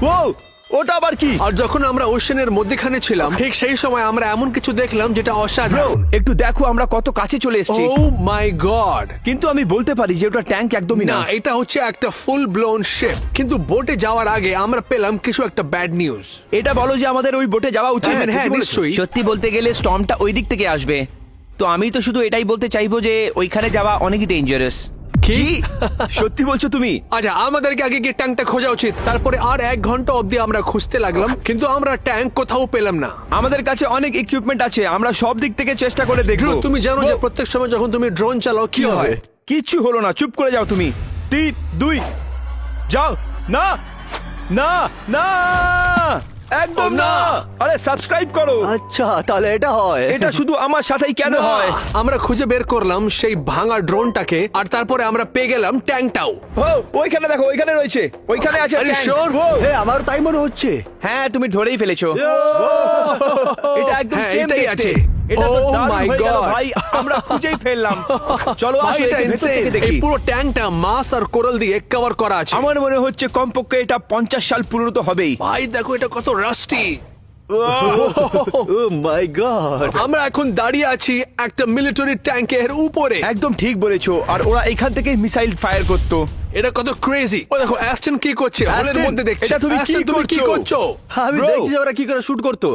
ও ওটা আবার কি? আর যখন আমরা ওশেনের মধ্যখানে ছিলাম ঠিক সেই সময় আমরা এমন কিছু দেখলাম যেটা অসাধারণ। একটু দেখো আমরা কত কাছে চলে এসেছি। ও মাই গড! কিন্তু আমি বলতে পারি যে ওটা ট্যাঙ্ক একদমই না, না। এটা হচ্ছে একটা ফুল ব্লোন শিপ। কিন্তু বোটে যাওয়ার আগে আমরা পেলাম কিছু একটা ব্যাড নিউজ। এটা বলো যে আমাদের ওই বোটে যাওয়া উচিত। হ্যাঁ, নিশ্চয়ই। সত্যি বলতে গেলে স্টর্মটা ওই দিক থেকে আসবে, তো আমি তো শুধু এটাই বলতে চাইবো যে ওইখানে যাওয়া অনেক ডেঞ্জারাস। কি সত্যি বলছো তুমি? আচ্ছা, আমাদেরকে আগে গিয়ে ট্যাঙ্কটা খোঁজা উচিত। তারপরে আর 1 ঘন্টা অবধি আমরা খুঁজতে লাগলাম, কিন্তু আমরা ট্যাঙ্ক কোথাও পেলাম না। আমাদের কাছে অনেক ইকুইপমেন্ট আছে, আমরা সব দিক থেকে চেষ্টা করে দেখবো। Drew, তুমি জানো যে প্রত্যেক সময় যখন তুমি ড্রোন চালাও কি হয়? কিচ্ছু হলো না, চুপ করে যাও তুমি। 3 2 যাও। না না না, একদম না। আরে সাবস্ক্রাইব করো। আচ্ছা তাহলে এটা হয়। এটা শুধু আমার সাথেই কেন না, হয়? আমরা খুঁজে বের করলাম সেই ভাঙা ড্রোনটাকে, আর তারপরে আমরা পেয়ে গেলাম ট্যাঙ্কটাও। ও ওইখানে দেখো, ওইখানে রয়েছে, ওইখানে আছে আরে ট্যাঙ্ক। sure? ও, এ আমার তাই মনে হচ্ছে। হ্যাঁ তুমি ধরেই ফেলেছো। এটা একদম হ্যাঁ, সেম এটাই দেখতে। আছে। এটা তো Oh দারুণ my হয়ে গেল God! ভাই, আমরা খুঁজেই ফেললাম। চলো ভাই, আসো এটা একে ভেতর insane! থেকে এই দেখি। পুরো ট্যাঙ্কটা মাছ আর কোরাল দিয়ে কভার করা আছে। আমার মনে হচ্ছে কমপক্ষে এটা 50 সাল পুরনো তো হবেই। ভাই দেখো এটা কত রাস্টি। ও মাই গড। আমরা এখন দাঁড়িয়ে আছি একটা মিলিটারি ট্যাঙ্কের উপরে। একদম ঠিক বলেছো, আর ওরা এখান থেকে মিসাইল ফায়ার করতো। এটা কত ক্রেজি। ও দেখো অ্যাস্টন কি করছে হলের অ্যাস্টন, মধ্যে দেখছে। এটা তুমি কি অ্যাস্টন, তুমি কি করছো? করছো? আমি Bro! দেখছি যে ওরা কি করে শুট করতো।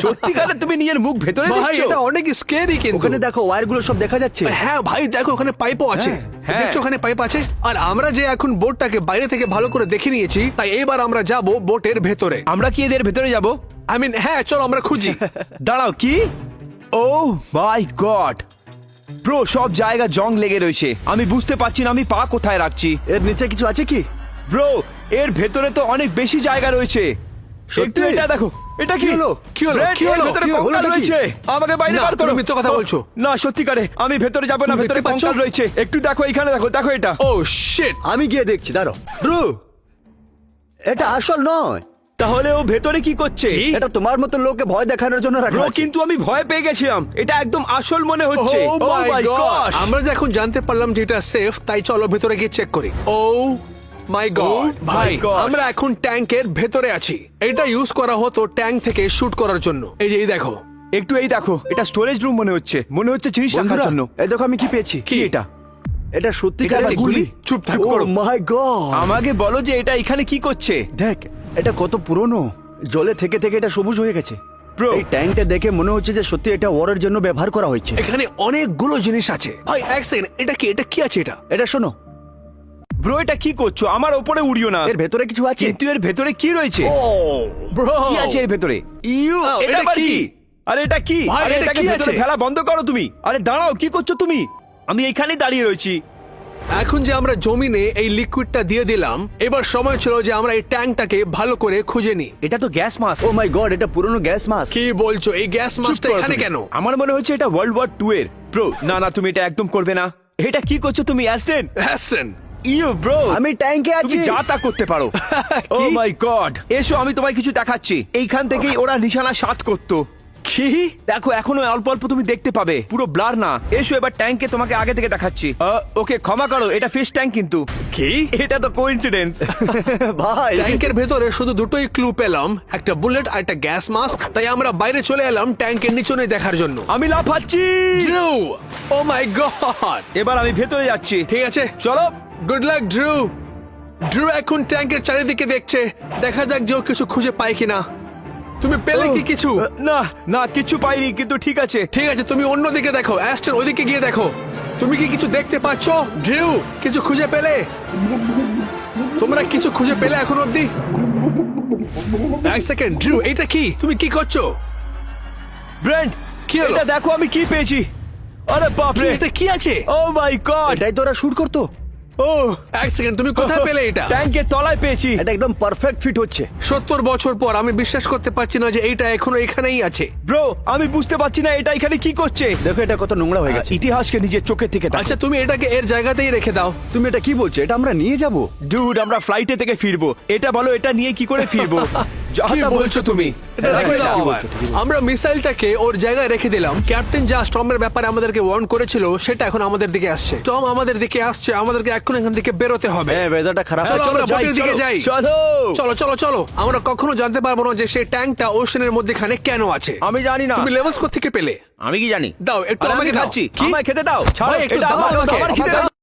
সত্যিকারে তুমি নিজের মুখ ভেতরে ভাই দেখছো? এটা অনেক স্ক্যারি কিন্তু। ওখানে দেখো ওয়্যার গুলো সব দেখা যাচ্ছে। হ্যাঁ ভাই দেখো ওখানে পাইপও আছে। হ্যাঁ। দেখছো ওখানে পাইপ আছে। আর আমরা যে এখন বোটটাকে বাইরে থেকে ভালো করে দেখে নিয়েছি, তাই এবার আমরা যাব বোটের ভেতরে। আমরা কি এদের ভেতরে যাব? আই মিন হ্যাঁ, চলো আমরা খুঁজি। দাঁড়াও, কি? ও মাই গড ব্রো, সব জায়গা জং লেগে রয়েছে। আমি বুঝতে পারছি না আমি পা কোথায় রাখছি। এর নিচে কিছু আছে কি? ব্রো এর ভেতরে তো অনেক বেশি জায়গা রয়েছে। সত্যি? একটু এটা দেখো। এটা কি কি হলো? কি হলো? Brent, কি হলো? এর ভেতরে কি হলো? কঙ্কাল হলোটা কি? রয়েছে। আমাকে বাইরে না, বার করো। তুমি মিথ্যে কথা বলছো। না সত্যিকারে আমি ভেতরে যাব না, তুমি ভেতরে দেখতে পাচ্ছো? কঙ্কাল রয়েছে। একটু দেখো এখানে, দেখো দেখো এটা। ও শিট! আমি গিয়ে দেখছি, দাঁড়াও। ড্রু, এটা আসল নয়। তাহলে ও ভেতরে কি করছে? কি? এটা তোমার মতো লোককে ভয় দেখানোর জন্য রাখা ব্রো আছে। কিন্তু আমি ভয় পেয়ে গেছিলাম, এটা একদম আসল মনে হচ্ছে। Oh Oh my my God! gosh! আমরা যে এখন জানতে পারলাম যে এটা সেফ, তাই চলো ভেতরে গিয়ে চেক করি। ও মাই গড! Oh my ভাই gosh! আমরা এখন ট্যাঙ্কের ভেতরে আছি। এটা ইউজ করা হতো ট্যাঙ্ক থেকে শুট করার জন্য। এই যে এই দেখো। একটু এই দেখো, এটা স্টোরেজ রুম মনে হচ্ছে জিনিস রাখার বন্ধুরা, জন্য। এই দেখো আমি কি পেয়েছি। কি এটা? এটা সত্যিকার এটা গুলি? চুপ থাকো। ও মাই গড। আমাকে বলো যে এটা এখানে কি করছে? দেখ এটা কত পুরনো। জলে থেকে থেকে এটা সবুজ হয়ে গেছে। Bro! এই ট্যাঙ্কটা দেখে মনে হচ্ছে যে সত্যি এটা ওয়ারের জন্য ব্যবহার করা হয়েছে। এখানে অনেকগুলো জিনিস আছে। ভাই এক সেকেন্ড, এটা কি? এটা কি আছে এটা? এটা শোনো, ব্রো এটা কি করছো? আমার ওপরে উড়িও না। এর ভেতরে কিছু আছে। কিন্তু এর ভেতরে কি রয়েছে? ব্রো কি আছে এর ভেতরে? Oh, এটা এটা আবার কি? কি? আরে এটা কি? ভাই, আরে এটা এটাকে কি ভেতরে আছে? ফেলা বন্ধ করো তুমি। আরে দাঁড়াও, কি করছো তুমি? আমি এখানেই দাঁড়িয়ে রয়েছি। এখন যে আমরা জমিনে এই লিকুইডটা দিয়ে দিলাম, এবার সময় ছিল যে আমরা এই ট্যাঙ্কটাকে ভালো করে খুঁজে নিই। এটা তো গ্যাস মাস্ক। ও মাই গড, এটা পুরনো গ্যাস মাস্ক। কি বলছো? এই গ্যাস মাস্কটা করো এখানে তুমি। কেন? আমার মনে হচ্ছে এটা ওয়ার্ল্ড ওয়ার 2 এর। ব্রো না না, তুমি এটা একদম করবে না। এটা কি করছো তুমি অ্যাস্টন? হ্যাস্টন, ইউ ব্রো, আমি ট্যাঙ্কে তুমি আছি। যা তা করতে পারো। ও মাই গড, এসো আমি তোমায় কিছু দেখাচ্ছি। এইখান থেকেই ওরা নিশানা সাত করতো। কি? দেখো এখনো অল্প অল্প তুমি দেখতে পাবে, পুরো ব্লার না। এসো এবার ট্যাঙ্কে তোমাকে আগে থেকে দেখাচ্ছি। ওকে ক্ষমা করো, এটা ফিশ ট্যাঙ্ক কিন্তু। কি? এটা তো কোইন্সিডেন্স। ভাই ট্যাঙ্কের ভেতরে শুধু দুটোই ক্লু পেলাম, একটা বুলেট আর একটা গ্যাস মাস্ক। তাই আমরা বাইরে চলে এলাম ট্যাঙ্কের নিচনে দেখার জন্য। আমি লাফাচ্ছি। ড্রু, ও মাই গড! এবার আমি ভেতরে যাচ্ছি। ঠিক আছে, চলো। Good luck ড্রু। ড্রু এখন ট্যাঙ্কের চারিদিকে দেখছে, দেখা যাক যে ও কিছু খুঁজে পায় কিনা। তুমি পেলে কি কিছু? না না, কিছু পাইনি, কিন্তু ঠিক আছে। ঠিক আছে, তুমি অন্যদিকে দেখো। অ্যাস্টন ওইদিকে গিয়ে দেখো। তুমি কি কিছু দেখতে পাচ্ছ? ড্রু, কিছু খুঁজে পেলে? তোমরা কিছু খুঁজে পেলে এখন অবধি? এক সেকেন্ড, ড্রু এটা কি? তুমি কি করছো? ব্রেন্ট, কি হলো? এটা দেখো আমি কি পেয়েছি। আরে বাপরে, এটা কি আছে? ও মাই গড। এটাই তো ওরা শুট করতো। ও এক সেকেন্ড, তুমি কোথায় পেলে এটা? ট্যাঙ্কের তলায় পেয়েছি। এটা একদম পারফেক্ট ফিট হচ্ছে। 70 বছর পর আমি বিশ্বাস করতে পারছি না যে এইটা এখনো এখানেই আছে। ব্রো আমি বুঝতে পারছি না এটা এখানে কি করছে। দেখো এটা কত নোংরা হয়ে গেছে। ইতিহাসকে নিজের চোখের থেকে দেখো। আচ্ছা, তুমি এটাকে এর জায়গাতেই রেখে দাও। তুমি এটা কি বলছো? এটা আমরা নিয়ে যাব। ডুড, আমরা ফ্লাইটে থেকে ফিরবো। এটা বলো, এটা নিয়ে কি করে ফিরবো? যা কি তা বলছো তুমি? এটা হ্যাঁ, রেখে দাও ঠিকই আবার। বলছো, ঠিকই বলছো। আমরা মিসাইলটাকে ওর জায়গায় রেখে দিলাম। ক্যাপ্টেন যা স্টর্মের ব্যাপারে আমাদেরকে ওয়ার্ন করেছিল সেটা এখন আমাদের দিকে আসছে। টম আমাদের দিকে আসছে, আমাদেরকে এখন এখান থেকে বেরোতে হবে। হ্যাঁ ওয়েদারটা খারাপ চলো আমরা যাই, বোটের দিকে চলো, যাই। চলো চলো চলো চলো। আমরা কখনো জানতে পারবো না যে সেই ট্যাঙ্কটা ওশনের মধ্যেখানে কেন আছে। আমি জানি না তুমি লেভেলস কোথা থেকে পেলে? আমি কি জানি? দাও একটু আরে আমি আমাকে দাও। খাচ্ছি কি? আমায় খেতে দাও ছাড়ো ভাই, একটু এটা দাও আমার আমাকে। আমার খিদে আমাকে